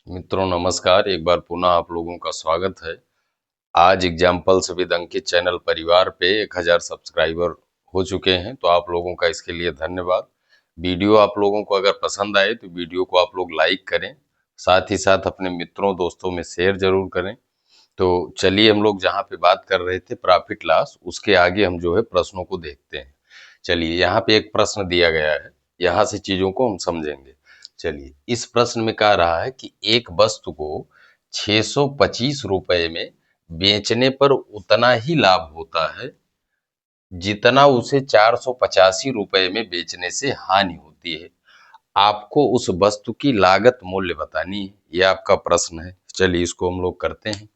मित्रों नमस्कार। एक बार पुनः आप लोगों का स्वागत है। आज एग्जाम्पल्स विद अंकित चैनल परिवार पे 1000 सब्सक्राइबर हो चुके हैं, तो आप लोगों का इसके लिए धन्यवाद। वीडियो आप लोगों को अगर पसंद आए तो वीडियो को आप लोग लाइक करें, साथ ही साथ अपने मित्रों दोस्तों में शेयर जरूर करें। तो चलिए, हम लोग जहाँ पे बात कर रहे थे प्रॉफिट लॉस, उसके आगे हम जो है प्रश्नों को देखते हैं। चलिए, यहाँ पे एक प्रश्न दिया गया है, यहाँ से चीजों को हम समझेंगे। चलिए, इस प्रश्न में कह रहा है कि एक वस्तु को 625 रुपए में बेचने पर उतना ही लाभ होता है जितना उसे 485 रुपए में बेचने से हानि होती है। आपको उस वस्तु की लागत मूल्य बतानी है, यह आपका प्रश्न है। चलिए, इसको हम लोग करते हैं।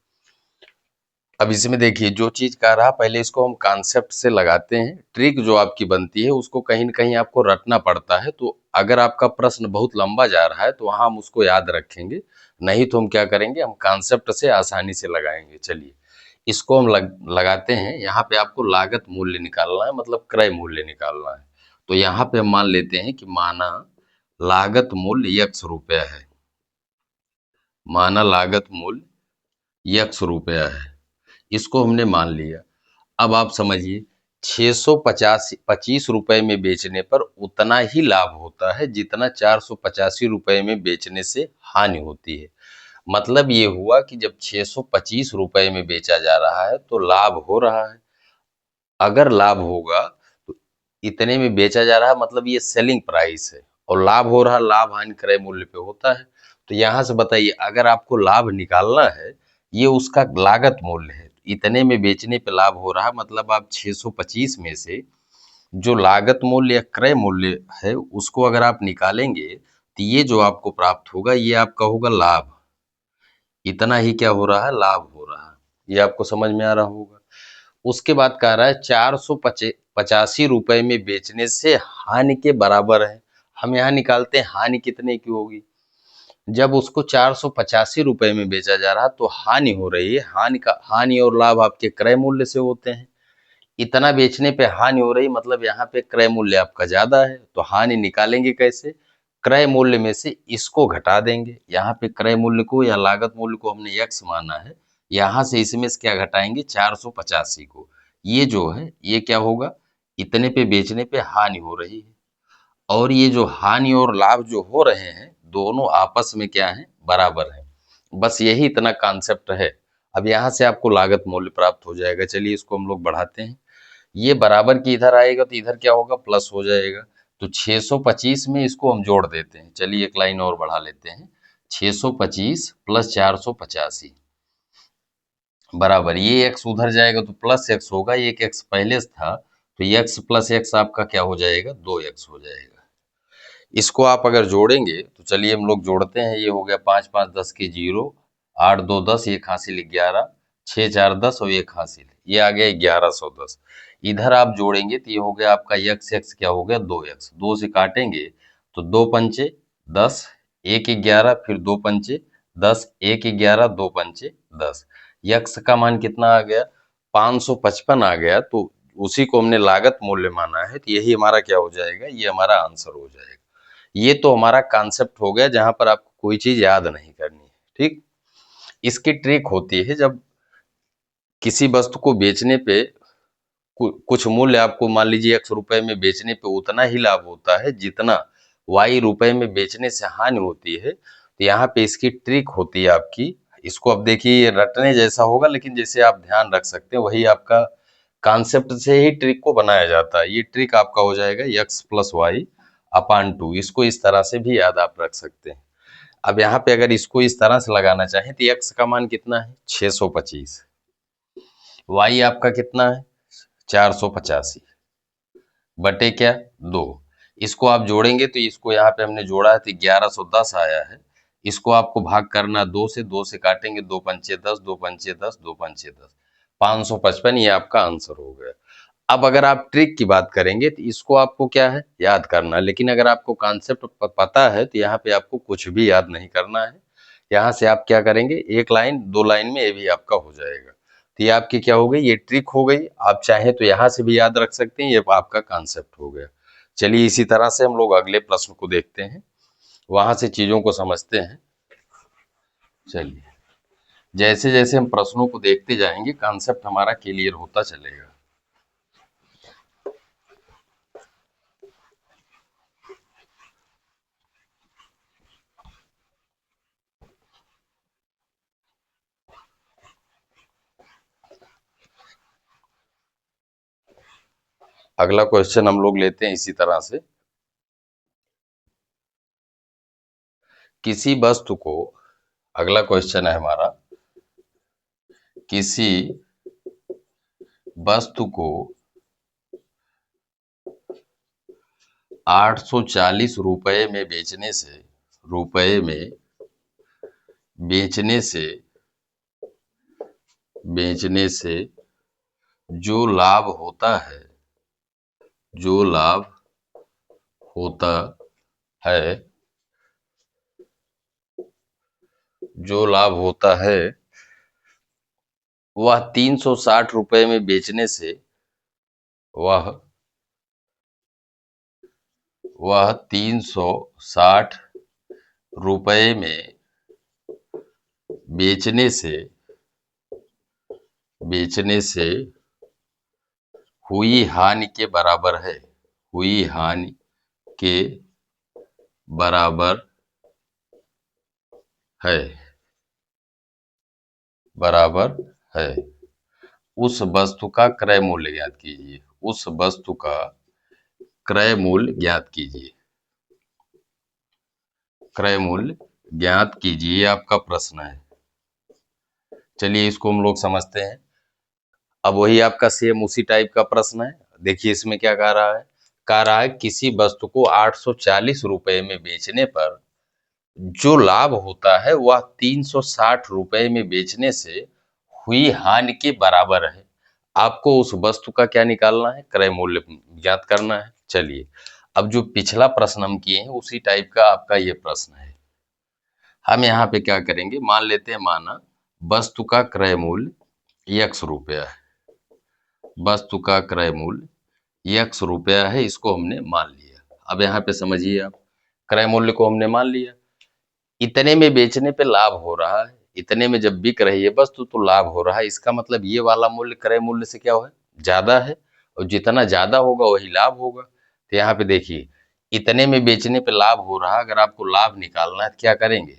अब इसमें देखिए, जो चीज कह रहा पहले इसको हम कॉन्सेप्ट से लगाते हैं। ट्रिक जो आपकी बनती है उसको कहीं न कहीं आपको रटना पड़ता है। तो अगर आपका प्रश्न बहुत लंबा जा रहा है तो वहां हम उसको याद रखेंगे, नहीं तो हम क्या करेंगे, हम कॉन्सेप्ट से आसानी से लगाएंगे। चलिए, इसको हम लगाते हैं। यहाँ पे आपको लागत मूल्य निकालना है, मतलब क्रय मूल्य निकालना है। तो यहाँ पे हम मान लेते हैं कि माना लागत मूल्य x रुपया है। माना लागत मूल्य x रुपया है, इसको हमने मान लिया। अब आप समझिए, 625 रुपए में बेचने पर उतना ही लाभ होता है जितना 485 रुपए में बेचने से हानि होती है। मतलब ये हुआ कि जब 625 रुपए में बेचा जा रहा है तो लाभ हो रहा है। अगर लाभ होगा तो इतने में बेचा जा रहा है, मतलब ये सेलिंग प्राइस है, और लाभ हो रहा, लाभ हानि क्रय मूल्य पे होता है। तो यहां से बताइए, अगर आपको लाभ निकालना है, ये उसका लागत मूल्य है। इतने में बेचने पे लाभ हो रहा है, मतलब आप 625 में से जो लागत मूल्य या क्रय मूल्य है उसको अगर आप निकालेंगे तो ये जो आपको प्राप्त होगा ये आपका होगा लाभ। इतना ही क्या हो रहा है, लाभ हो रहा है। ये आपको समझ में आ रहा होगा। उसके बाद कह रहा है 485 रुपए में बेचने से हानि के बराबर है। हम यहाँ निकालते हैं हानि कितने की होगी। जब उसको 485 रुपए में बेचा जा रहा तो हानि हो रही है। हानि और लाभ आपके क्रय मूल्य से होते हैं। इतना बेचने पे हानि हो रही, मतलब यहाँ पे क्रय मूल्य आपका ज्यादा है, तो हानि निकालेंगे कैसे, क्रय मूल्य में से इसको घटा देंगे। यहाँ पे क्रय मूल्य को या लागत मूल्य को हमने x माना है, यहाँ से इसमें से क्या घटाएंगे, 485 को। ये जो है ये क्या होगा, इतने पे बेचने पे हानि हो रही है, और ये जो हानि और लाभ जो हो रहे हैं दोनों आपस में क्या है, बराबर है। बस यही इतना कॉन्सेप्ट है। अब यहाँ से आपको लागत मूल्य प्राप्त हो जाएगा। चलिए, इसको हम लोग बढ़ाते हैं। ये बराबर की इधर आएगा तो इधर क्या होगा, प्लस हो जाएगा। तो 625 में इसको हम जोड़ देते हैं। चलिए, एक लाइन और बढ़ा लेते हैं। 625 प्लस 485 बराबर, ये एक्स उधर जाएगा तो प्लस एक्स होगा, एक एक्स पहले से था तो एक्स प्लस एक्स आपका क्या हो जाएगा, 2x हो जाएगा। इसको आप अगर जोड़ेंगे तो चलिए हम लोग जोड़ते हैं। ये हो गया 5 5 10 के 0, 8 2 10, एक हासिल 11, 6 4 10 और एक हासिल, ये आ गया 1110। इधर आप जोड़ेंगे तो ये हो गया आपका x x क्या हो गया, 2x। 2 से काटेंगे तो 2 पंचे 10, 1 11, फिर 2 पंचे 10, 1 11, 2 पंचे 10। x का मान कितना आ गया, 555 आ गया। तो उसी को हमने लागत मूल्य माना है, तो यही हमारा क्या हो जाएगा, ये हमारा आंसर हो जाएगा। ये तो हमारा कॉन्सेप्ट हो गया जहां पर आपको कोई चीज याद नहीं करनी है। ठीक, इसकी ट्रिक होती है, जब किसी वस्तु को बेचने पे कुछ मूल्य आपको मान लीजिए x रुपए में बेचने पे उतना ही लाभ होता है जितना y रुपए में बेचने से हानि होती है। तो यहाँ पे इसकी ट्रिक होती है आपकी। इसको अब देखिए, ये रटने जैसा होगा, लेकिन जैसे आप ध्यान रख सकते हैं वही आपका कॉन्सेप्ट से ही ट्रिक को बनाया जाता है। ये ट्रिक आपका हो जाएगा x प्लस वाई अपान 2। इसको इस तरह से भी याद आप रख सकते हैं। अब यहाँ पे अगर इसको इस तरह से लगाना चाहें तो x का मान कितना है, 625, y आपका कितना है, 485 बटे क्या, 2। इसको आप जोड़ेंगे तो इसको यहाँ पे हमने जोड़ा है तो 1110 आया है। इसको आपको भाग करना 2 से, 2 से काटेंगे 2 पंचे 10, 2 पंचे 10, 2 पंचे 10, 555, ये आपका आंसर हो गया। अब अगर आप ट्रिक की बात करेंगे तो इसको आपको क्या है, याद करना। लेकिन अगर आपको कॉन्सेप्ट पता है तो यहाँ पे आपको कुछ भी याद नहीं करना है। यहाँ से आप क्या करेंगे, एक लाइन 2 लाइन में ये भी आपका हो जाएगा। तो ये आपकी क्या हो गई, ये ट्रिक हो गई। आप चाहें तो यहाँ से भी याद रख सकते हैं, ये आपका कॉन्सेप्ट हो गया। चलिए, इसी तरह से हम लोग अगले प्रश्न को देखते हैं, वहां से चीजों को समझते हैं। चलिए, जैसे जैसे हम प्रश्नों को देखते जाएंगे कॉन्सेप्ट हमारा क्लियर होता चलेगा। अगला क्वेश्चन हम लोग लेते हैं इसी तरह से। किसी वस्तु को, अगला क्वेश्चन है हमारा, किसी वस्तु को 840 रुपए में रुपए में बेचने से जो लाभ होता है, जो लाभ होता है, जो लाभ होता है वह 360 रुपए में बेचने से वह 360 रुपए में बेचने से हुई हानि के बराबर है, हुई हानि के बराबर है, बराबर है। उस वस्तु का क्रय मूल्य ज्ञात कीजिए, उस वस्तु का क्रय मूल्य ज्ञात कीजिए, क्रय मूल्य ज्ञात कीजिए आपका प्रश्न है। चलिए इसको हम लोग समझते हैं। अब वही आपका सेम उसी टाइप का प्रश्न है। देखिए इसमें क्या कह रहा है किसी वस्तु को 840 रुपए में बेचने पर जो लाभ होता है वह 360 रुपए में बेचने से हुई हानि के बराबर है। आपको उस वस्तु का क्या निकालना है, क्रय मूल्य ज्ञात करना है। चलिए, अब जो पिछला प्रश्न हम किए हैं उसी टाइप का आपका ये प्रश्न है। हम यहाँ पे क्या करेंगे, मान लेते हैं, माना वस्तु का क्रय मूल्य x रुपया है, वस्तु का क्रय मूल्य x रुपया है, इसको हमने मान लिया। अब यहाँ पे समझिए आप, क्रय मूल्य को हमने मान लिया, इतने में बेचने पे लाभ हो रहा है, इतने में जब बिक रही है वस्तु तो लाभ हो रहा है। इसका मतलब ये वाला मूल्य क्रय मूल्य से क्या है, ज्यादा है, और जितना ज्यादा होगा वही लाभ होगा। तो यहाँ पे देखिए, इतने में बेचने पे लाभ हो रहा है, अगर आपको लाभ निकालना है तो क्या करेंगे,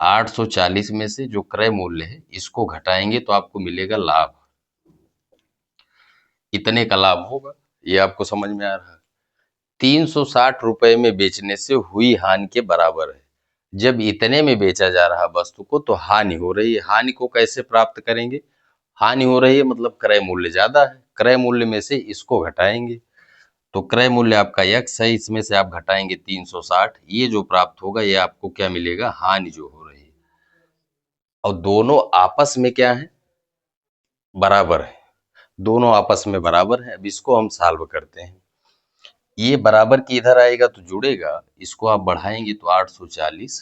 840 में से जो क्रय मूल्य है इसको घटाएंगे तो आपको मिलेगा लाभ, इतने का लाभ होगा। ये आपको समझ में आ रहा है। 360 रुपए में बेचने से हुई हानि के बराबर है। जब इतने में बेचा जा रहा वस्तु को तो हानि हो रही है। हानि को कैसे प्राप्त करेंगे, हानि हो रही है मतलब क्रय मूल्य ज्यादा है, क्रय मूल्य में से इसको घटाएंगे तो क्रय मूल्य आपका x है, इसमें से आप घटाएंगे 360, ये जो प्राप्त होगा ये आपको क्या मिलेगा, हानि जो हो रही है। और दोनों आपस में क्या है, बराबर है, दोनों आपस में बराबर है। अब इसको हम सॉल्व करते हैं। ये बराबर की इधर आएगा तो जुड़ेगा, इसको आप बढ़ाएंगे तो 840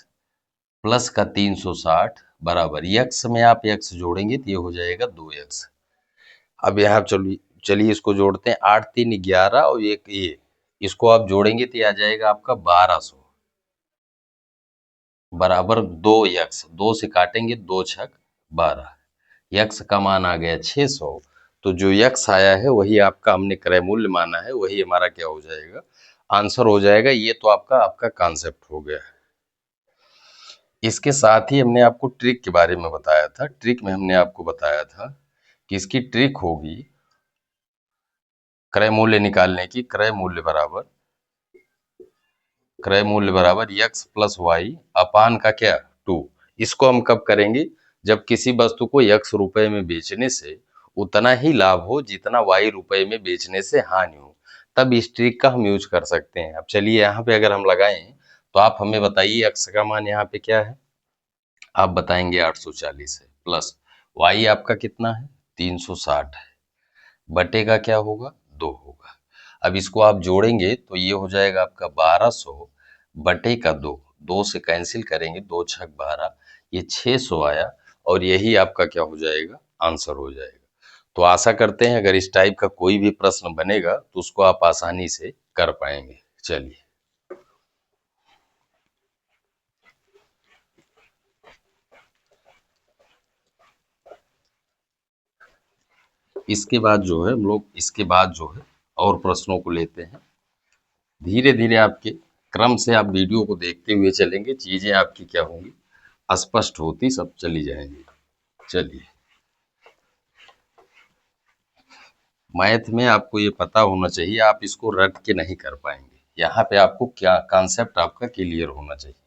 प्लस का 360 बराबर x में आप x जोड़ेंगे तो ये हो जाएगा 2x। अब यहाँ चलिए इसको जोड़ते हैं, 8 3 11 और एक ये, इसको आप जोड़ेंगे तो ये आ जाएगा आपका 1200 बराबर 2x, 2 से काटेंगे 2 छक 12, x का मान आ गया 600। तो जो x आया है वही आपका हमने क्रय मूल्य माना है, वही हमारा क्या हो जाएगा, आंसर हो जाएगा। ये तो आपका कॉन्सेप्ट हो गया। इसके साथ ही हमने आपको ट्रिक के बारे में बताया था। ट्रिक में हमने आपको बताया था कि इसकी ट्रिक होगी क्रय मूल्य निकालने की, क्रय मूल्य बराबर x प्लस वाई अपान का क्या 2। इसको हम कब करेंगे, जब किसी वस्तु को x रुपए में बेचने से उतना ही लाभ हो जितना y रुपए में बेचने से हानि हो, तब इस ट्रिक का हम यूज कर सकते हैं। अब चलिए यहाँ पे अगर हम लगाएं तो आप हमें बताइए x का मान यहाँ पे क्या है, आप बताएंगे 840 है, प्लस y आपका कितना है 360 है, बटे का क्या होगा 2 होगा। अब इसको आप जोड़ेंगे तो ये हो जाएगा आपका 1200 बटे का 2, 2 से कैंसिल करेंगे, 2 छक 12, ये 600 आया, और यही आपका क्या हो जाएगा, आंसर हो जाएगा। तो आशा करते हैं अगर इस टाइप का कोई भी प्रश्न बनेगा तो उसको आप आसानी से कर पाएंगे। चलिए, इसके बाद जो है हम लोग इसके बाद जो है और प्रश्नों को लेते हैं। धीरे धीरे आपके क्रम से आप वीडियो को देखते हुए चलेंगे, चीजें आपकी क्या होंगी, स्पष्ट होती सब चली जाएंगी। चलिए, मैथ में आपको ये पता होना चाहिए, आप इसको रट के नहीं कर पाएंगे। यहाँ पे आपको क्या कॉन्सेप्ट आपका क्लियर होना चाहिए।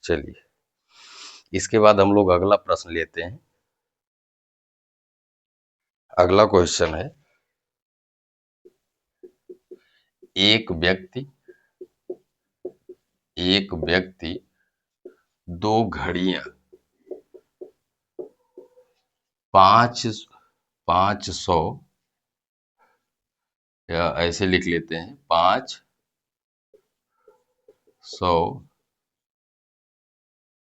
चलिए, इसके बाद हम लोग अगला प्रश्न लेते हैं। अगला क्वेश्चन है, एक व्यक्ति एक व्यक्ति दो घड़ियां 5 500, या ऐसे लिख लेते हैं 500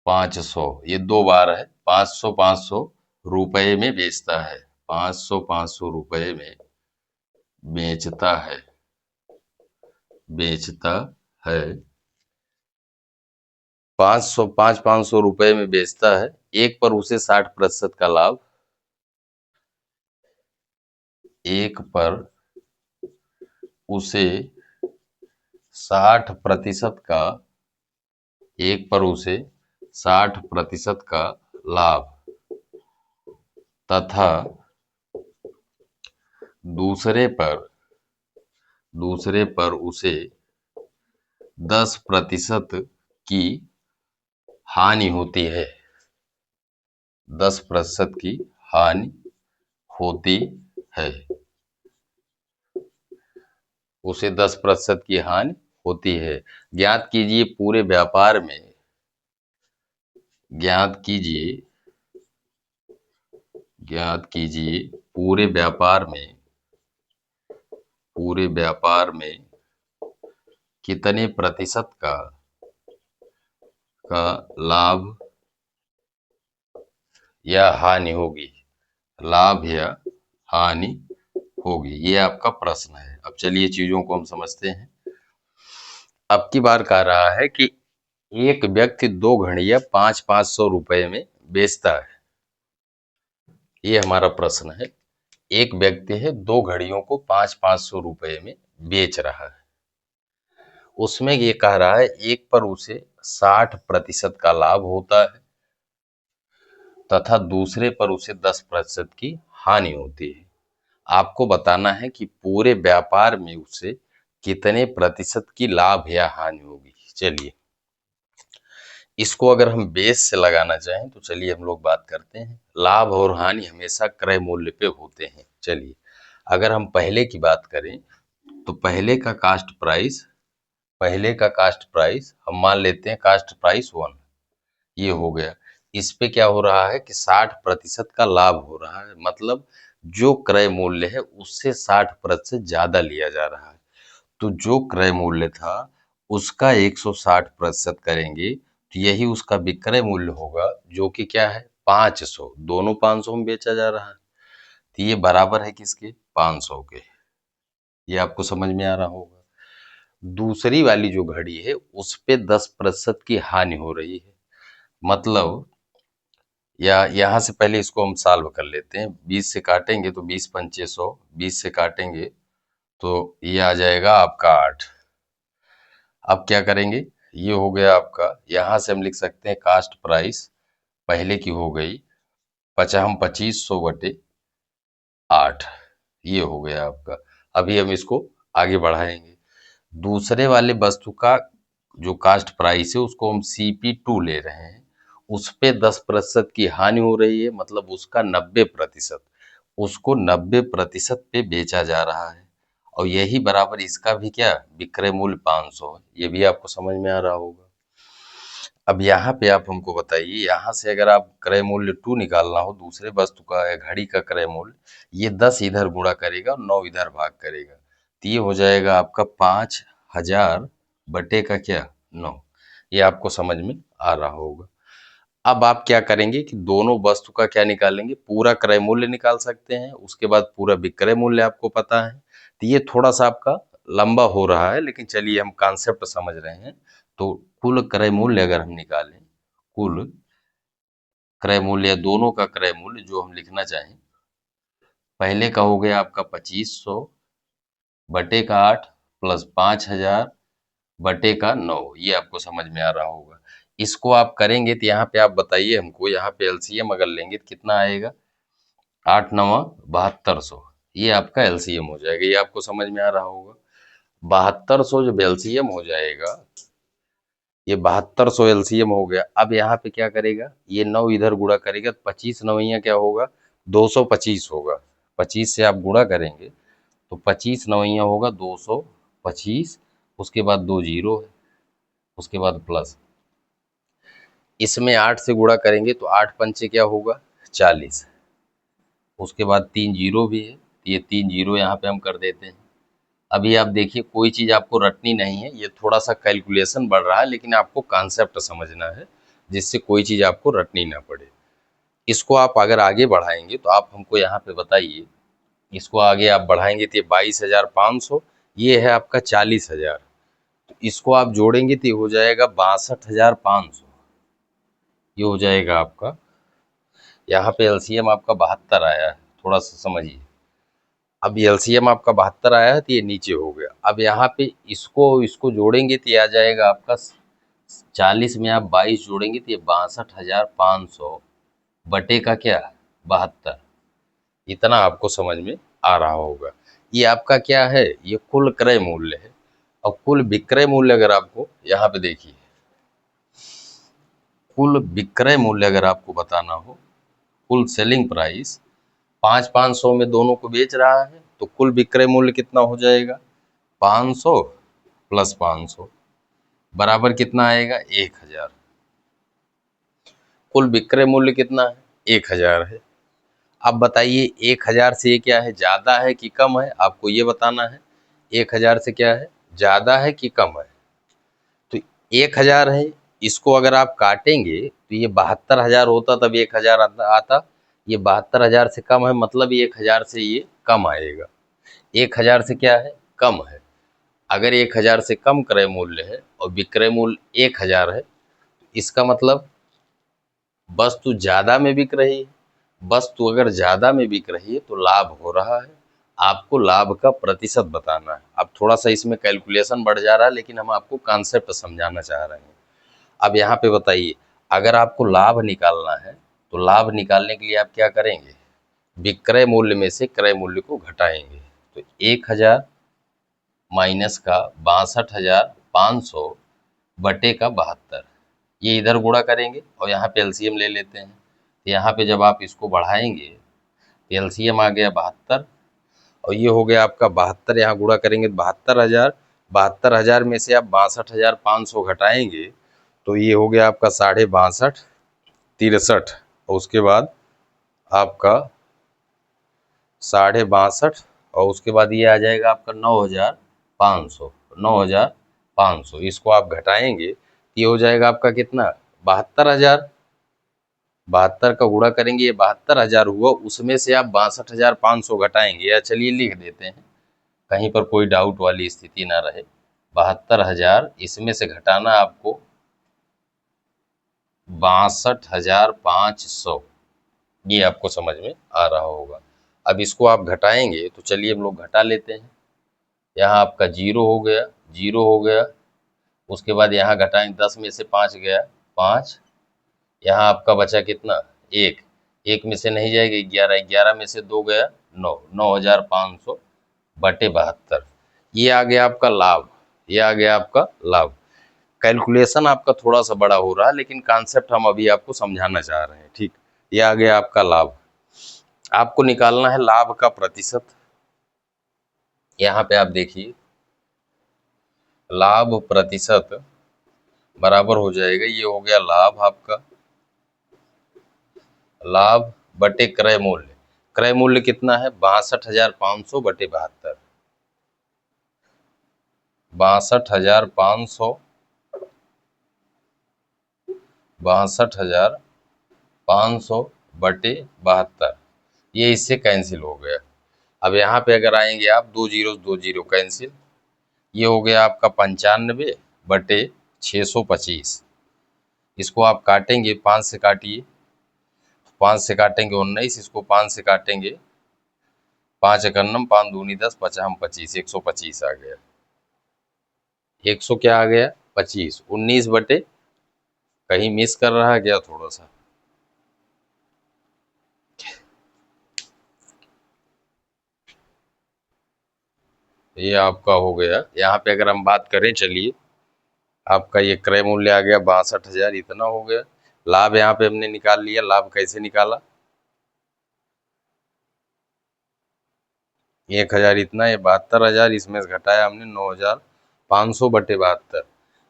500, ये दो बार है, 500 रुपए में बेचता है, 500 रुपए में बेचता है बेचता है 500 रुपए में बेचता है, एक पर उसे 60% का लाभ, एक पर उसे 60% का एक पर उसे 60% का लाभ तथा दूसरे पर उसे 10% की हानि होती है, 10% की हानि होती है, उसे 10% की हानि होती है। ज्ञात कीजिए पूरे व्यापार में ज्ञात कीजिए पूरे व्यापार में कितने प्रतिशत का लाभ या हानि होगी, लाभ या हानि होगी, ये आपका प्रश्न है। अब चलिए चीजों को हम समझते हैं। अब की बार कह रहा है कि एक व्यक्ति दो घड़ियां 500 रुपए में बेचता है, ये हमारा प्रश्न है। एक व्यक्ति है, दो घड़ियों को 500 रुपए में बेच रहा है। उसमें ये कह रहा है एक पर उसे 60% का लाभ होता है तथा दूसरे पर उसे 10% की हानि होती है। आपको बताना है कि पूरे व्यापार में उसे कितने प्रतिशत की लाभ या हानि होगी। चलिए, इसको अगर हम बेस से लगाना चाहें तो चलिए हम लोग बात करते हैं। लाभ और हानि हमेशा क्रय मूल्य पे होते हैं। चलिए, अगर हम पहले की बात करें तो पहले का कास्ट प्राइस हम मान लेते हैं कास्ट प्राइस 1, ये हो गया। इस पे क्या हो रहा है कि 60% का लाभ हो रहा है, मतलब जो क्रय मूल्य है उससे 60% ज्यादा लिया जा रहा है। तो जो क्रय मूल्य था उसका 160% करेंगे तो यही उसका विक्रय मूल्य होगा, जो कि क्या है 500, दोनों 500 में बेचा जा रहा है, तो ये बराबर है किसके 500 के। ये आपको समझ में आ रहा होगा। दूसरी वाली जो घड़ी है उस पे 10% की हानि हो रही है, मतलब या यहाँ से पहले इसको हम सॉल्व कर लेते हैं। 20 से काटेंगे तो 20 पंचे 100, 20 से काटेंगे तो ये आ जाएगा आपका 8। अब क्या करेंगे, ये हो गया आपका, यहाँ से हम लिख सकते हैं कास्ट प्राइस पहले की हो गई 2500 बटे 8, ये हो गया आपका। अभी हम इसको आगे बढ़ाएंगे। दूसरे वाले वस्तु का जो कास्ट प्राइस है उसको हम CP2 ले रहे हैं, उस पे 10% की हानि हो रही है, मतलब उसका 90%, उसको 90% पे बेचा जा रहा है, और यही बराबर इसका भी क्या विक्रय मूल्य 500 है। ये भी आपको समझ में आ रहा होगा। अब यहाँ पे आप हमको बताइए, यहाँ से अगर आप क्रय मूल्य 2 निकालना हो दूसरे वस्तु का या घड़ी का क्रय मूल्य, ये 10 इधर गुणा करेगा और 9 इधर भाग करेगा, तो ये हो जाएगा आपका 5000 बटे का क्या 9। ये आपको समझ में आ रहा होगा। अब आप क्या करेंगे कि दोनों वस्तु का क्या निकालेंगे, पूरा क्रय मूल्य निकाल सकते हैं, उसके बाद पूरा विक्रय मूल्य आपको पता है। तो ये थोड़ा सा आपका लंबा हो रहा है, लेकिन चलिए हम कॉन्सेप्ट समझ रहे हैं। तो कुल क्रय मूल्य अगर हम निकालें, कुल क्रय मूल्य दोनों का क्रय मूल्य जो हम लिखना चाहें, पहले का हो गया आपका 2500 बटे का 8 प्लस 5000 बटे का 9। ये आपको समझ में आ रहा होगा। इसको आप करेंगे तो यहाँ पे आप बताइए हमको, यहाँ पे एलसीएम अगर लेंगे तो कितना आएगा? 8 नवा 7200, ये आपका एलसीएम हो जाएगा। ये आपको समझ में आ रहा होगा। 7200 जब एलसीएम हो जाएगा, ये 7200 एलसीएम हो गया। अब यहाँ पे क्या करेगा, ये 9 इधर गुणा करेगा तो 25 नवैया क्या होगा? 225 होगा। 25 से आप गुणा करेंगे तो 25 नवैया होगा 225, उसके बाद 2 जीरो है, उसके बाद प्लस। इसमें 8 से गुणा करेंगे तो 8 पंचे क्या होगा? 40, उसके बाद 3 जीरो भी है, तो ये 3 जीरो यहाँ पे हम कर देते हैं। अभी आप देखिए, कोई चीज़ आपको रटनी नहीं है, ये थोड़ा सा कैलकुलेशन बढ़ रहा है, लेकिन आपको कॉन्सेप्ट समझना है जिससे कोई चीज़ आपको रटनी ना पड़े। इसको आप अगर आगे बढ़ाएंगे तो आप हमको यहाँ पे बताइए, इसको आगे आप बढ़ाएंगे तो ये 22,500, ये है आपका 40,000, तो इसको आप जोड़ेंगे तो ये हो जाएगा 62,500। ये हो जाएगा आपका, यहाँ पे एलसीएम आपका 72 आया है, थोड़ा सा समझिए। अब एलसीएम आपका 72 आया है तो ये नीचे हो गया। अब यहाँ पे इसको इसको जोड़ेंगे तो ये आ जाएगा आपका 40 में आप 22 जोड़ेंगे तो ये 62,500 बटे का क्या? 72। इतना आपको समझ में आ रहा होगा। ये आपका क्या है? ये कुल क्रय मूल्य है। और कुल विक्रय मूल्य अगर आपको यहाँ पे देखिए, कुल विक्रय मूल्य अगर आपको बताना हो, कुल सेलिंग प्राइस 5,500 में दोनों को बेच रहा है, तो कुल विक्रय मूल्य कितना हो जाएगा? 500 प्लस 500 बराबर कितना आएगा? 1,000। कुल विक्रय मूल्य कितना है? 1,000 है। अब बताइए 1,000 से ये क्या है, ज्यादा है कि कम है? आपको ये बताना है 1,000 से क्या है, ज्यादा है कि कम है। तो 1,000 है, इसको अगर आप काटेंगे तो ये 72,000 होता तब 1,000 आता। ये 72,000 से कम है, मतलब ये 1,000 से ये कम आएगा। 1,000 से क्या है, कम है। अगर 1,000 से कम क्रय मूल्य है और विक्रय मूल्य 1,000 है, इसका मतलब वस्तु ज्यादा में बिक रही है। वस्तु अगर ज्यादा में बिक रही है तो लाभ हो रहा है। आपको लाभ का प्रतिशत बताना है। अब थोड़ा सा इसमें कैलकुलेशन बढ़ जा रहा है, लेकिन हम आपको कॉन्सेप्ट समझाना चाह रहे हैं। अब यहाँ पे बताइए, अगर आपको लाभ निकालना है तो लाभ निकालने के लिए आप क्या करेंगे? विक्रय मूल्य में से क्रय मूल्य को घटाएंगे। तो 1,000 माइनस का 62,500 बटे का 72, ये इधर गुणा करेंगे और यहाँ पे एलसीएम ले लेते हैं। तो यहाँ पे जब आप इसको बढ़ाएंगे तो एलसीएम आ गया 72, और ये हो गया आपका 72, यहाँ गुणा करेंगे तो 72,000। 72,000 में से आप 62,500 घटाएंगे तो ये हो गया आपका 62.5 63, और उसके बाद आपका 62.5, और उसके बाद ये आ जाएगा आपका 9,500। 9,500 इसको आप घटाएंगे तो ये हो जाएगा आपका कितना? 72,000। 72 का गुणा करेंगे, ये 72,000 हुआ, उसमें से आप 62,500 घटाएंगे, या चलिए लिख देते हैं कहीं पर कोई डाउट वाली स्थिति ना रहे। 72,000 इसमें से घटाना आपको 62,500, ये आपको समझ में आ रहा होगा। अब इसको आप घटाएंगे तो चलिए हम लोग घटा लेते हैं। यहाँ आपका जीरो हो गया, जीरो हो गया, उसके बाद यहाँ घटाएंगे 10 में से 5 गया 5, यहाँ आपका बचा कितना? 1, 1 में से नहीं जाएगा 11, 11 में से 2 गया 9, 9,500 बटे 72, ये आ गया आपका लाभ। ये आ गया आपका लाभ। कैलकुलेशन आपका थोड़ा सा बड़ा हो रहा है, लेकिन कॉन्सेप्ट हम अभी आपको समझाना चाह रहे हैं, ठीक। ये आ गया आपका लाभ। आपको निकालना है लाभ का प्रतिशत। यहाँ पे आप देखिए, लाभ प्रतिशत बराबर हो जाएगा, ये हो गया लाभ आपका, लाभ बटे क्रय मूल्य। क्रय मूल्य कितना है? 62,500 बटे 72। 62,500, 62,500 बटे 72, ये इससे कैंसिल हो गया। अब यहाँ पे अगर आएंगे आप, दो जीरो कैंसिल, ये हो गया आपका 95 बटे 625। इसको आप काटेंगे, 5 से काटिए, 5 से काटेंगे 19, इसको 5 से काटेंगे 5 एकन्नम 5 दूनी 10 पचाम 25, 125 आ गया। 100 क्या आ गया 25, 19 बटे, कहीं मिस कर रहा है क्या थोड़ा सा? ये आपका हो गया। यहाँ पे अगर हम बात करें, चलिए आपका ये क्रय मूल्य आ गया 62,000, इतना हो गया। लाभ यहाँ पे हमने निकाल लिया। लाभ कैसे निकाला? 1,000 इतना, ये 72,000, इसमें से घटाया हमने 9,500 बटे 72।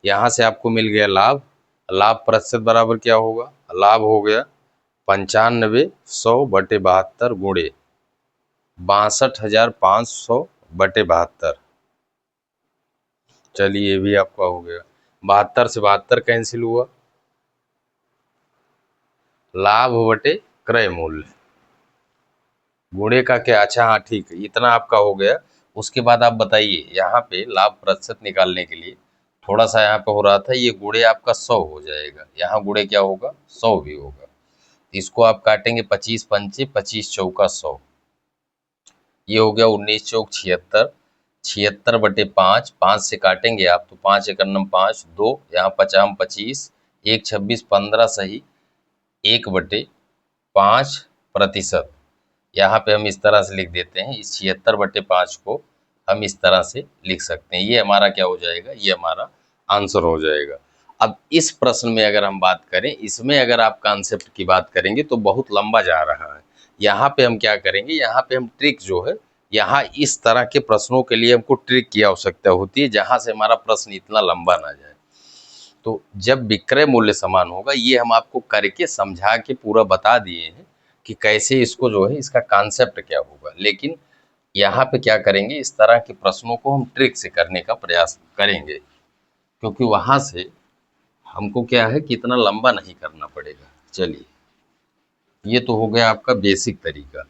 यहाँ से आपको मिल गया लाभ। लाभ प्रतिशत बराबर क्या होगा? लाभ हो गया 95,100 बटे 72 गुणे 62,500 बटे 72। चलिए ये भी आपका हो गया। 72 से 72 कैंसिल हुआ। लाभ बटे क्रय मूल्य गुणे का क्या? अच्छा हाँ ठीक है, इतना आपका हो गया। उसके बाद आप बताइए, यहाँ पे लाभ प्रतिशत निकालने के लिए थोड़ा सा यहाँ पे हो रहा था, ये गुणे आपका 100 हो जाएगा। यहाँ गुणे क्या होगा? 100 भी होगा। इसको आप काटेंगे 25 पंचे 25 चौका 100, ये हो गया 19 चौक 76, 76 बटे 5, 5 से काटेंगे आप तो 5 एकन्नम 5, 2 यहाँ 50 25, 1 26 15 सही, 1 बटे 5 प्रतिशत। यहाँ पे हम इस तरह से लिख देते हैं, इस 76 बटे 5 को हम इस तरह से लिख सकते हैं। ये हमारा क्या हो जाएगा? ये हमारा आंसर हो जाएगा। अब इस प्रश्न में अगर हम बात करें, इसमें अगर आप कॉन्सेप्ट की बात करेंगे तो बहुत लंबा जा रहा है। यहाँ पे हम क्या करेंगे, यहाँ पे हम ट्रिक जो है, यहाँ इस तरह के प्रश्नों के लिए हमको ट्रिक की आवश्यकता होती है, जहाँ से हमारा प्रश्न इतना लंबा ना जाए। तो जब विक्रय मूल्य समान होगा, ये हम आपको करके समझा के पूरा बता दिए हैं कि कैसे इसको जो है, इसका कॉन्सेप्ट क्या होगा। लेकिन यहाँ पे क्या करेंगे, इस तरह के प्रश्नों को हम ट्रिक से करने का प्रयास करेंगे, क्योंकि वहाँ से हमको क्या है कि इतना लंबा नहीं करना पड़ेगा। चलिए, ये तो हो गया आपका बेसिक तरीका।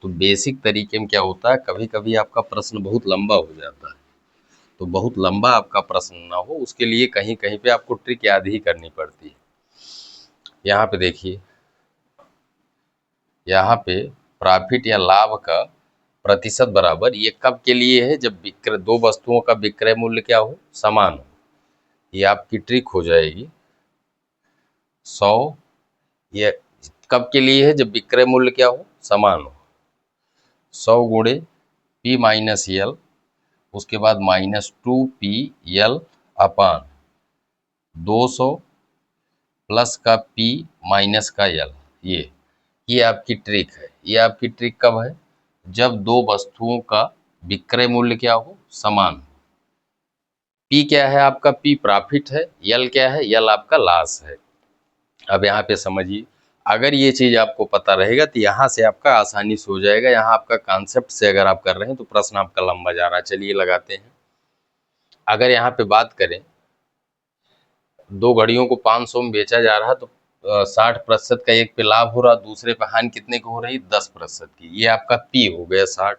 तो बेसिक तरीके में क्या होता है, कभी कभी आपका प्रश्न बहुत लंबा हो जाता है। तो बहुत लंबा आपका प्रश्न ना हो, उसके लिए कहीं कहीं पे आपको ट्रिक याद ही करनी पड़ती है। यहाँ पे देखिए, यहाँ पे प्रॉफिट या लाभ का प्रतिशत बराबर, ये कब के लिए है? जब विक्रय, दो वस्तुओं का विक्रय मूल्य क्या हो? समान हो। ये आपकी ट्रिक हो जाएगी। 100, ये कब के लिए है? जब विक्रय मूल्य क्या हो? समान हो। 100 गुणे पी माइनस यल, उसके बाद -2PL अपान 200 प्लस का P माइनस का L। ये आपकी ट्रिक है। ये आपकी ट्रिक कब है? जब दो वस्तुओं का विक्रय मूल्य क्या हो? समान हो। P क्या है आपका? P प्रॉफिट है। L क्या है? L आपका लॉस है। अब यहाँ पे समझिए, अगर ये चीज़ आपको पता रहेगा तो यहाँ से आपका आसानी से हो जाएगा। यहाँ आपका कॉन्सेप्ट से अगर आप कर रहे हैं तो प्रश्न आपका लंबा जा रहा है। चलिए लगाते हैं। अगर यहाँ पे बात करें, दो घड़ियों को 500 में बेचा जा रहा है, तो 60% का एक पे लाभ हो रहा, दूसरे पे हानि कितने की हो रही? 10% की। ये आपका P हो गया 60।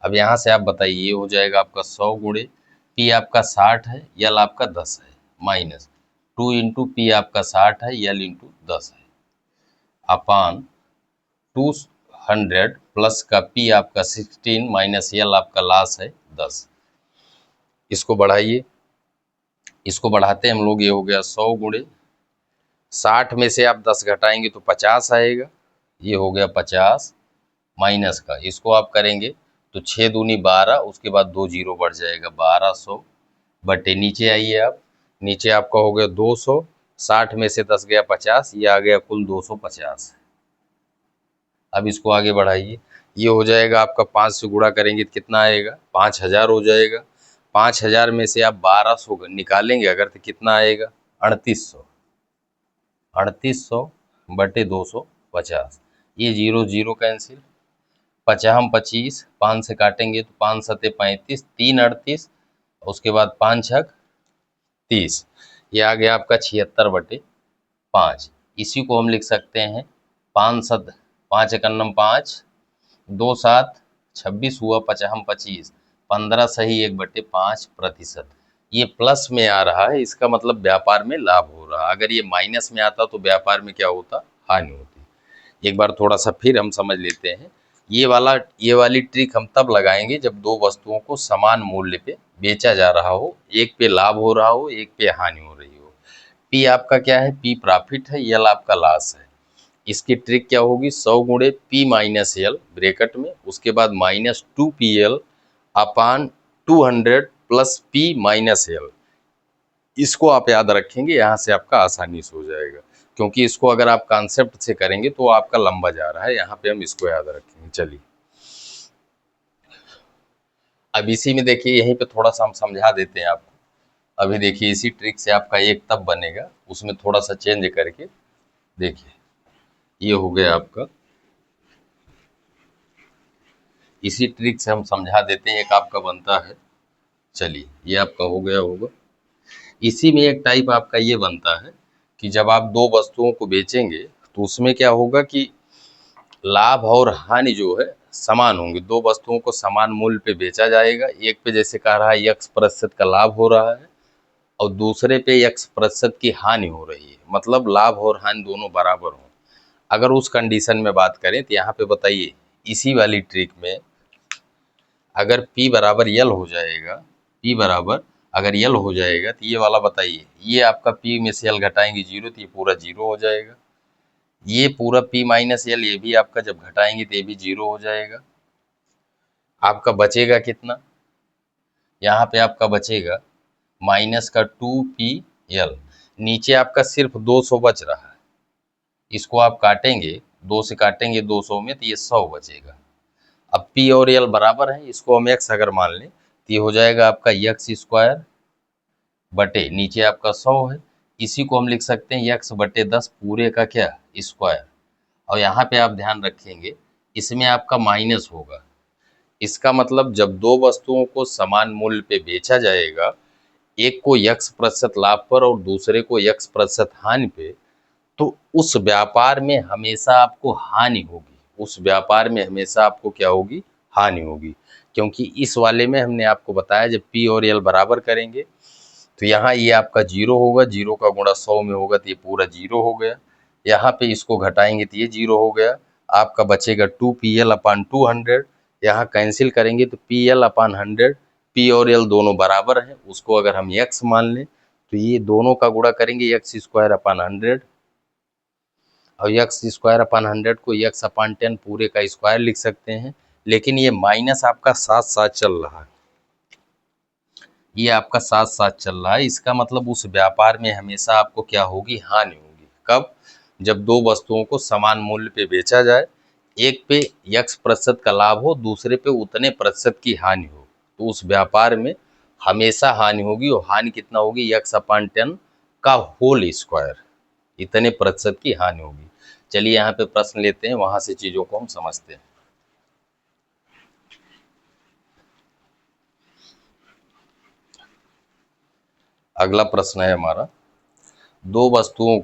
अब यहाँ से आप बताइए, ये हो जाएगा आपका 100 गुणे P आपका 60 है, L आपका 10 है, माइनस 2 इंटू P आपका 60 है, L इंटू 10 है, अपान 200 प्लस का P आपका 16 माइनस L आपका लॉस है 10। इसको बढ़ाइए, इसको बढ़ाते हम लोग, ये हो गया 100 गुणे 60 में से आप 10 घटाएंगे तो 50 आएगा। ये हो गया 50 माइनस का, इसको आप करेंगे तो 6 दूनी 12, उसके बाद 2 जीरो बढ़ जाएगा 1200 बटे, नीचे आइए आप, नीचे आपका हो गया 200, 60 में से 10 गया 50, ये आ गया कुल 250। अब इसको आगे बढ़ाइए, ये हो जाएगा आपका 5 से गुणा करेंगे तो कितना आएगा? 5000 हो जाएगा। 5000 में से आप 1200 निकालेंगे अगर तो कितना आएगा? 3800। 3800 बटे 250, ये जीरो जीरो कैंसिल, 50 25, 5 से काटेंगे तो 5 सते 35, 3 38, उसके बाद 5 छक 30, ये आ गया आपका 76 बटे 5। इसी को हम लिख सकते हैं 5 एकन्नम 5, 2 7 26 हुआ, 50 25, 15 सही 1 बटे 5 प्रतिशत। ये प्लस में आ रहा है, इसका मतलब व्यापार में लाभ हो रहा। अगर ये माइनस में आता तो व्यापार में क्या होता? हानि होती। एक बार थोड़ा सा फिर हम समझ लेते हैं। ये वाली ट्रिक हम तब लगाएंगे जब दो वस्तुओं को समान मूल्य पे बेचा जा रहा हो, एक पे लाभ हो रहा हो, एक पे हानि हो रही हो। पी आपका क्या है? पी प्रॉफिट है, यल आपका लॉस है। इसकी ट्रिक क्या होगी? 100 गुणे पी माइनस यल ब्रैकेट में, उसके बाद माइनस 2PL अपान 200 प्लस पी माइनस यल। इसको आप याद रखेंगे, यहाँ से आपका आसानी से हो जाएगा, क्योंकि इसको अगर आप कॉन्सेप्ट से करेंगे तो आपका लंबा जा रहा है। यहाँ पे हम इसको याद रखेंगे। चलिए अब इसी में देखिए, यहीं पे थोड़ा सा हम समझा देते हैं आपको। अभी देखिए इसी ट्रिक से आपका एक तब बनेगा, उसमें थोड़ा सा चेंज करके देखिए। ये हो गया आपका, इसी ट्रिक से हम समझा देते हैं, एक आपका बनता है। चलिए ये आपका हो गया होगा। इसी में एक टाइप आपका ये बनता है कि जब आप दो वस्तुओं को बेचेंगे तो उसमें क्या होगा कि लाभ और हानि जो है समान होंगे। दो वस्तुओं को समान मूल्य पे बेचा जाएगा। एक पे जैसे कह रहा है x% का लाभ हो रहा है और दूसरे पे x% की हानि हो रही है, मतलब लाभ और हानि दोनों बराबर हों। अगर उस कंडीशन में बात करें तो यहाँ पे बताइए, इसी वाली ट्रिक में अगर P बराबर यल हो जाएगा, P बराबर अगर यल हो जाएगा तो ये वाला बताइए, ये आपका P में से यल घटाएंगे 0 तो ये पूरा 0 हो जाएगा। ये पूरा P माइनस यल ये भी आपका जब घटाएंगे तो ये भी 0 हो जाएगा। आपका बचेगा कितना? यहाँ पे आपका बचेगा माइनस का 2PL। नीचे आपका सिर्फ 200 बच रहा है, इसको आप काटेंगे, 2 से काटेंगे 200 में तो ये 100 बचेगा। अब P और L बराबर है, इसको हम x अगर मान लें तो ये हो जाएगा आपका x² बटे नीचे आपका 100 है, इसी को हम लिख सकते हैं x बटे 10 पूरे का क्या? स्क्वायर। और यहाँ पे आप ध्यान रखेंगे, इसमें आपका माइनस होगा। इसका मतलब जब दो वस्तुओं को समान मूल्य पे बेचा जाएगा, एक को x% लाभ पर और दूसरे को x% हानि पे, तो उस व्यापार में हमेशा आपको हानि होगी। उस व्यापार में हमेशा आपको क्या होगी? हानि होगी। क्योंकि इस वाले में हमने आपको बताया जब P और L बराबर करेंगे तो यहाँ ये आपका 0 होगा, 0 का गुणा 100 में होगा तो ये पूरा 0 हो गया। यहाँ पे इसको घटाएंगे तो ये 0 हो गया। आपका बचेगा 2PL अपान 200। यहाँ कैंसिल करेंगे तो PL अपान 100, P और L दोनों बराबर हैं, उसको अगर हम x मान लें तो ये दोनों का गुणा करेंगे x² अपान 100, और x² अपान 100 को x अपान 10 पूरे का स्क्वायर लिख सकते हैं। लेकिन ये माइनस आपका साथ साथ चल रहा है, ये आपका साथ साथ चल रहा है। इसका मतलब उस व्यापार में हमेशा आपको क्या होगी? हानि होगी। कब? जब दो वस्तुओं को समान मूल्य पे बेचा जाए, एक पे x% का लाभ हो, दूसरे पे उतने प्रतिशत की हानि हो, तो उस व्यापार में हमेशा हानि होगी। और हानि कितना होगी? x अपान 10 का होल स्क्वायर, इतने प्रतिशत की हानि होगी। चलिए यहाँ पे प्रश्न लेते हैं, वहां से चीजों को हम समझते हैं। अगला प्रश्न है हमारा, दो वस्तुओं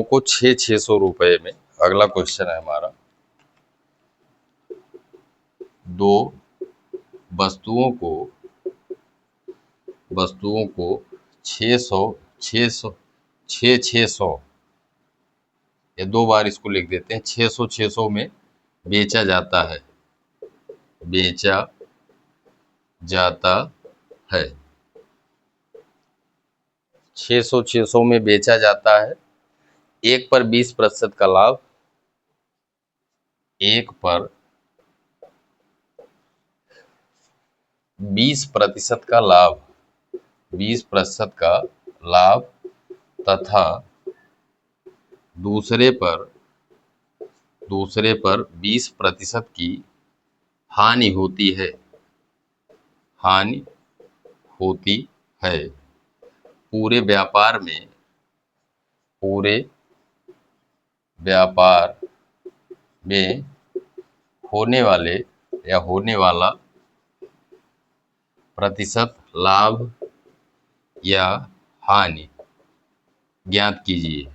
को 600 रुपए में, अगला क्वेश्चन है हमारा, दो वस्तुओं को 600 600 600 ये दो बार इसको लिख देते हैं, 600 में बेचा जाता है, बेचा जाता है। 600 में बेचा जाता है। एक पर 20% का लाभ, एक पर 20% का लाभ, 20% का लाभ तथा दूसरे पर 20% की हानि होती है, हानि होती है। पूरे व्यापार में होने वाले या होने वाला प्रतिशत लाभ या हानि ज्ञात कीजिए।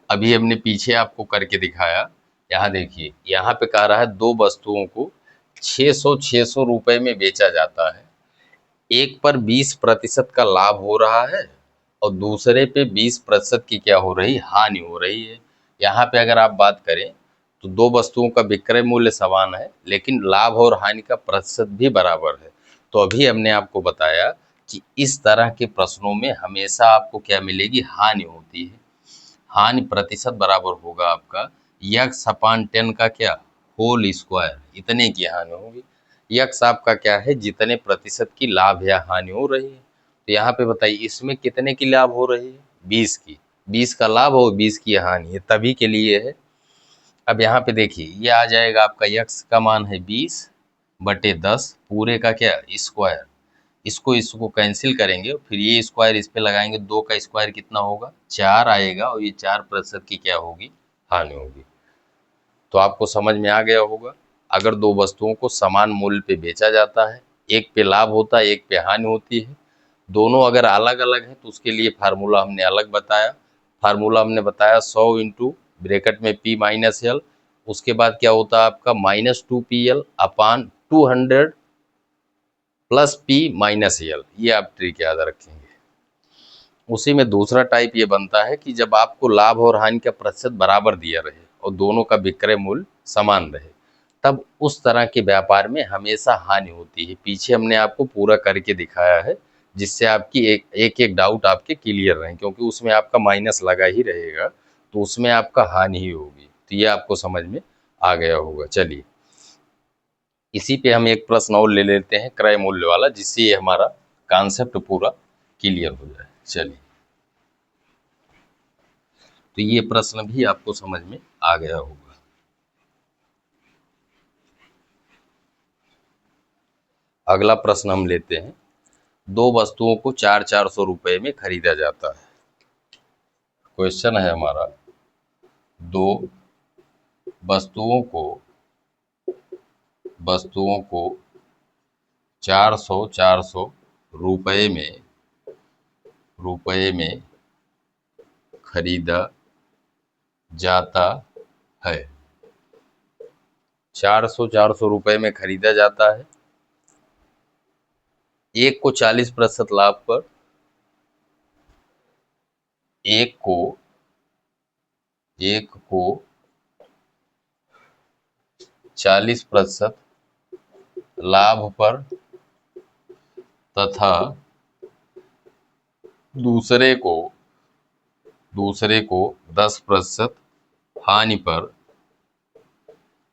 अभी हमने पीछे आपको करके दिखाया। यहाँ देखिए, यहाँ पे कह रहा है दो वस्तुओं को 600 रुपए में बेचा जाता है, एक पर 20% का लाभ हो रहा है और दूसरे पे 20% की क्या हो रही? हानि हो रही है। यहाँ पे अगर आप बात करें तो दो वस्तुओं का विक्रय मूल्य समान है, लेकिन लाभ और हानि का प्रतिशत भी बराबर है। तो अभी हमने आपको बताया कि इस तरह के प्रश्नों में हमेशा आपको क्या मिलेगी, हानि होती है। हानि प्रतिशत बराबर होगा आपका यक्स अपान 10 का क्या, होल स्क्वायर, इतने की हानि होगी। यक्स आपका क्या है, जितने प्रतिशत की लाभ या हानि हो रही है। तो यहाँ पे बताइए इसमें कितने की लाभ हो रही है, 20 की। 20 का लाभ और 20 की हानि है, तभी के लिए है। अब यहाँ पे देखिए ये आ जाएगा आपका यक्स का मान है 20/10 पूरे का क्या, स्क्वायर। इसको कैंसिल करेंगे, फिर ये स्क्वायर इस पे लगाएंगे, 2 का स्क्वायर कितना होगा, 4 आएगा, और ये 4% की क्या होगी, हानि होगी। तो आपको समझ में आ गया होगा। अगर दो वस्तुओं को समान मूल्य पे बेचा जाता है, एक पे लाभ होता है, एक पे हानि होती है, दोनों अगर अलग अलग है तो उसके लिए फार्मूला हमने अलग बताया। फार्मूला हमने बताया 100 इंटू ब्रैकेट में P माइनस एल, उसके बाद क्या होता है आपका -2PL अपान 200 प्लस P माइनस एल, ये आप ट्रिक याद रखेंगे। उसी में दूसरा टाइप ये बनता है कि जब आपको लाभ और हानि का प्रतिशत बराबर दिया रहे और दोनों का विक्रय मूल्य समान रहे, तब उस तरह के व्यापार में हमेशा हानि होती है। पीछे हमने आपको पूरा करके दिखाया है, जिससे आपकी एक एक डाउट आपके क्लियर रहे, क्योंकि उसमें आपका माइनस लगा ही रहेगा, तो उसमें आपका हानि ही होगी। तो ये आपको समझ में आ गया होगा। चलिए इसी पे हम एक प्रश्न और ले लेते हैं क्रय मूल्य वाला, जिससे ये हमारा कॉन्सेप्ट पूरा क्लियर हो जाए। चलिए तो ये प्रश्न भी आपको समझ में आ गया होगा। अगला प्रश्न हम लेते हैं, दो वस्तुओं को 400 रुपए में खरीदा जाता है। क्वेश्चन है हमारा, दो वस्तुओं को 400 रुपए में खरीदा जाता है। 400 रुपए में खरीदा जाता है। एक को 40% लाभ पर, एक को 40% लाभ पर तथा दूसरे को 10% हानि पर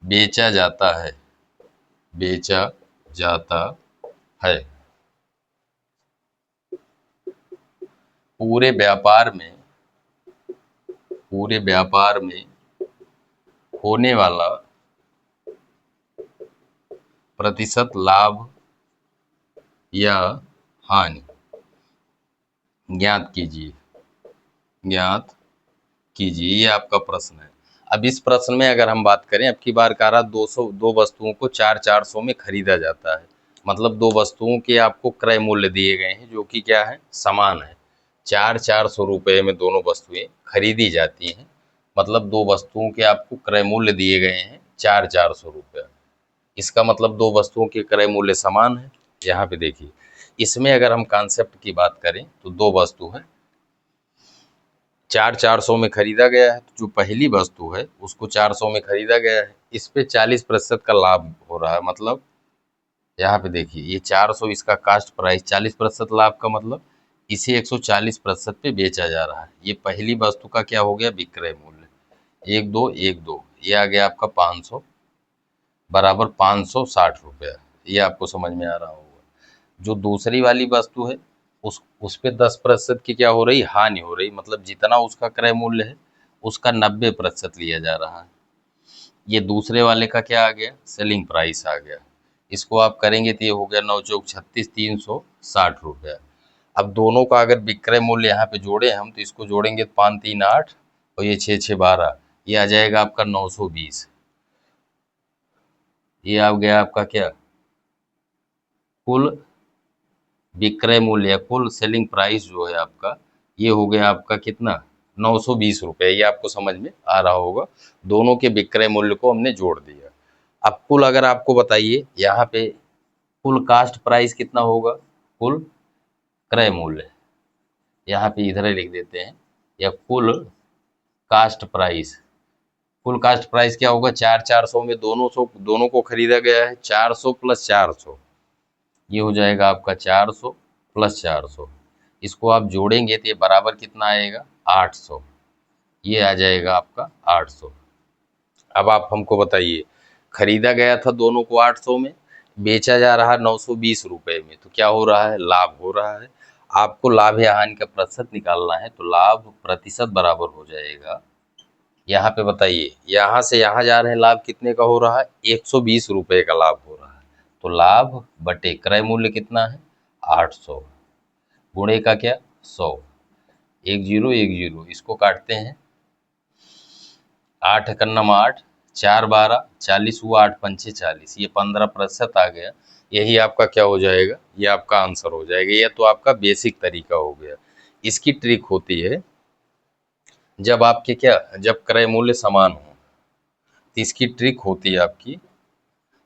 बेचा जाता है। पूरे व्यापार में होने वाला प्रतिशत लाभ या हानि ज्ञात कीजिए, ये आपका प्रश्न है। अब इस प्रश्न में अगर हम बात करें, अब की बार का रहा 2 वस्तुओं को 400 में खरीदा जाता है, मतलब दो वस्तुओं के आपको क्रय मूल्य दिए गए हैं जो कि क्या है, समान है। 400 रुपए में दोनों वस्तुएं खरीदी जाती हैं, मतलब दो वस्तुओं के आपको क्रय मूल्य दिए गए हैं 400 रुपये। इसका मतलब दो वस्तुओं के क्रय मूल्य समान है। यहाँ पे देखिए इसमें अगर हम कॉन्सेप्ट की बात करें तो दो वस्तु है, 400 में खरीदा गया है, तो जो पहली वस्तु है उसको 400 में खरीदा गया है, इस पे 40% का लाभ हो रहा है। मतलब यहाँ पे देखिए ये 400 इसका कास्ट प्राइस, 40% लाभ का मतलब इसे 140% पे बेचा जा रहा है। ये पहली वस्तु का क्या हो गया, विक्रय मूल्य 1 2 ये आ गया आपका 500 बराबर 560 रुपया। ये आपको समझ में आ रहा होगा। जो दूसरी वाली वस्तु है उस पे 10% की क्या हो रही, हानि हो रही, मतलब जितना उसका क्रय मूल्य है उसका 90% लिया जा रहा है। ये दूसरे वाले का क्या आ गया, सेलिंग प्राइस आ गया। इसको आप करेंगे तो ये हो गया 9 चौक 36 360 रुपया। अब दोनों का अगर विक्रय मूल्य यहाँ पे जोड़े हम, तो इसको जोड़ेंगे तो 5 3 8 और ये 6 6 12, ये आ जाएगा आपका 920। ये आ गया आपका क्या, कुल विक्रय मूल्य या कुल सेलिंग प्राइस जो है आपका, ये हो गया आपका कितना, 920 रुपये। ये आपको समझ में आ रहा होगा। दोनों के विक्रय मूल्य को हमने जोड़ दिया। अब कुल अगर आपको बताइए यहाँ पे कुल कास्ट प्राइस कितना होगा, कुल क्रय मूल्य, यहाँ पे इधर ही लिख देते हैं, या कुल कास्ट प्राइस कुल कास्ट प्राइस क्या होगा, 400 में दोनों को खरीदा गया है, 400 प्लस 400, ये हो जाएगा आपका 400 प्लस 400। इसको आप जोड़ेंगे तो ये बराबर कितना आएगा, 800, ये आ जाएगा आपका 800। अब आप हमको बताइए, खरीदा गया था दोनों को 800 में, बेचा जा रहा है 920 रुपए में, तो क्या हो रहा है, लाभ हो रहा है। आपको लाभ या हानि का प्रतिशत निकालना है, तो लाभ प्रतिशत बराबर हो जाएगा, यहाँ पे बताइए, यहाँ से यहाँ जा रहे हैं, लाभ कितने का हो रहा है, 120 रुपए का लाभ हो रहा है, तो लाभ बटे क्रय मूल्य कितना है, 800, गुणे का क्या, 100, 1010, इसको काटते हैं, 8 एकन्नम 8, 4 12 40 हुआ, 8 पंचे 40, ये 15% आ गया। यही आपका क्या हो जाएगा, ये आपका आंसर हो जाएगा। ये तो आपका बेसिक तरीका हो गया। इसकी ट्रिक होती है, जब आपके क्या, जब क्रय मूल्य समान हो, तो इसकी ट्रिक होती है आपकी,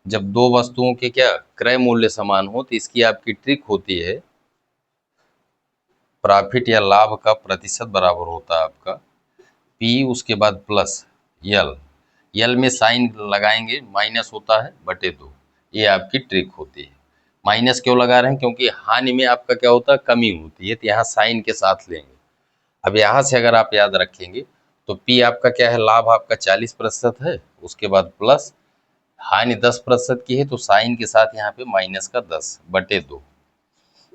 जब दो वस्तुओं के क्या क्रय मूल्य समान हो, तो इसकी आपकी ट्रिक होती है, प्रॉफिट या लाभ का प्रतिशत बराबर होता है आपका पी, उसके बाद प्लस यल, यल में साइन लगाएंगे, माइनस होता है बटे 2, ये आपकी ट्रिक होती है। माइनस क्यों लगा रहे हैं, क्योंकि हानि में आपका क्या होता है, कमी होती है, तो यहाँ साइन के साथ लेंगे। अब यहाँ से अगर आप याद रखेंगे, तो पी आपका क्या है, लाभ आपका 40% है, उसके बाद प्लस हानि 10% की है, तो साइन के साथ यहाँ पे माइनस का 10 बटे 2,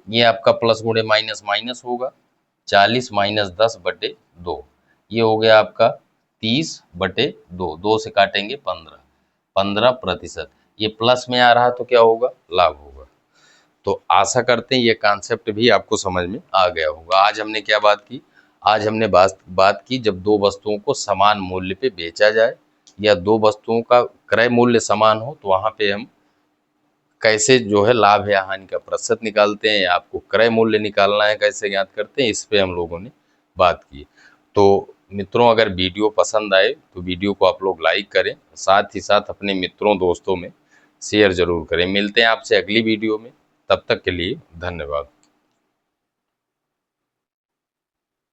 ये आपका प्लस गुणे माइनस माइनस होगा, 40 माइनस 10 बटे 2, ये हो गया आपका 30 बटे 2, 2 से काटेंगे 15, 15%, ये प्लस में आ रहा तो क्या होगा, लाभ होगा। तो आशा करते हैं ये कॉन्सेप्ट भी आपको समझ में आ गया होगा। आज हमने क्या बात की, आज हमने बात की, जब दो वस्तुओं को समान मूल्य पे बेचा जाए, या दो वस्तुओं का क्रय मूल्य समान हो, तो वहाँ पे हम कैसे जो है लाभ या हानि का प्रतिशत निकालते हैं, या आपको क्रय मूल्य निकालना है कैसे ज्ञात करते हैं, इस पे हम लोगों ने बात की। तो मित्रों, अगर वीडियो पसंद आए तो वीडियो को आप लोग लाइक करें, साथ ही साथ अपने मित्रों दोस्तों में शेयर जरूर करें। मिलते हैं आपसे अगली वीडियो में, तब तक के लिए धन्यवाद।